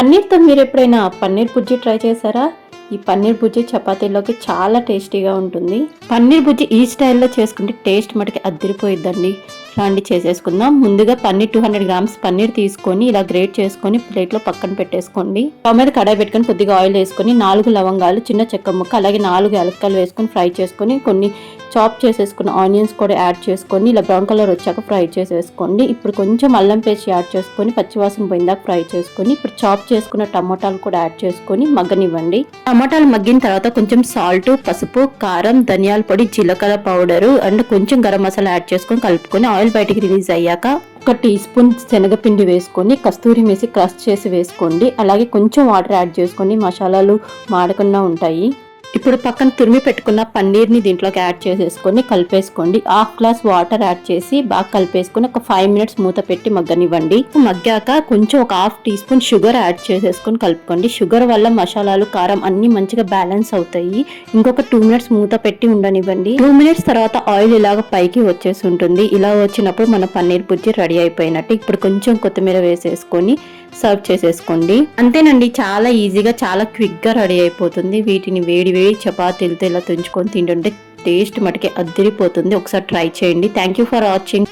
పన్నీర్తో మీరు ఎప్పుడైనా పన్నీర్ బుజ్జి ట్రై చేశారా? ఈ పన్నీర్ బుజ్జి చపాతీలోకి చాలా టేస్టీగా ఉంటుంది. పన్నీర్ బుజ్జి ఈ స్టైల్లో చేసుకుంటే టేస్ట్ మటుకి అద్దరిపోయిద్దండి. రండి చేసేసుకుందాం. ముందుగా పన్నీర్ 200 గ్రామ్స్ పన్నీర్ తీసుకొని ఇలా గ్రేట్ చేసుకొని ప్లేట్లో పక్కన పెట్టేసుకోండి. స్టవ్ మీద కడాయి పెట్టుకొని కొద్దిగా ఆయిల్ వేసుకొని 4 లవంగాలు, చిన్న చెక్క ముక్క, అలాగే 4 యాలక్కాయలు వేసుకొని ఫ్రై చేసుకొని కొన్ని చాప్ చేసేసుకున్న ఆనియన్స్ కూడా యాడ్ చేసుకొని ఇలా బ్రౌన్ కలర్ వచ్చాక ఫ్రై చేసేసుకోండి. ఇప్పుడు కొంచెం అల్లం పేస్ట్ యాడ్ చేసుకొని పచ్చివాసన పోయిందాక ఫ్రై చేసుకొని ఇప్పుడు చాప్ చేసుకున్న టమోటాలు కూడా యాడ్ చేసుకొని మగ్గనివ్వండి. టమోటాలు మగ్గిన తర్వాత కొంచెం సాల్ట్, పసుపు, కారం, ధనియాల పొడి, జీలకర్ర పౌడరు అండ్ కొంచెం గరం మసాలా యాడ్ చేసుకొని కలుపుకొని ఆయిల్ బయటికి రిలీజ్ అయ్యాక 1 టీ స్పూన్ శనగపిండి వేసుకొని కస్తూరి మేసి క్రష్ చేసి వేసుకోండి. అలాగే కొంచెం వాటర్ యాడ్ చేసుకొని మసాలాలు మాడకుండా ఉంటాయి. ఇప్పుడు పక్కన తురిమి పెట్టుకున్న పన్నీర్ని దీంట్లోకి యాడ్ చేసేసుకొని కలిపేసుకోండి. 1/2 గ్లాస్ వాటర్ యాడ్ చేసి బాగా కలిపేసుకొని ఒక 5 మినిట్స్ మూత పెట్టి మగ్గనివ్వండి. మగ్గాక కొంచెం ఒక 1/2 టీ స్పూన్ షుగర్ యాడ్ చేసేసుకొని కలుపుకోండి. షుగర్ వల్ల మసాలాలు, కారం అన్ని మంచిగా బ్యాలెన్స్ అవుతాయి. ఇంకొక 2 మినిట్స్ మూత పెట్టి ఉండనివ్వండి. 2 మినిట్స్ తర్వాత ఆయిల్ ఇలాగ పైకి వచ్చేసి ఉంటుంది. ఇలా వచ్చినప్పుడు మన పన్నీర్ బుజ్జి రెడీ అయిపోయినట్టు. ఇప్పుడు కొంచెం కొత్తిమీర వేసేసుకొని సర్వ్ చేసేసుకోండి. అంతేనండి, చాలా ఈజీగా చాలా క్విక్గా రెడీ అయిపోతుంది. వీటిని వేడి వేడి చపాతీలతో ఇలా తుంచుకొని తింటుంటే టేస్ట్ మటుకే అద్దరిపోతుంది. ఒకసారి ట్రై చేయండి. Thank you for watching.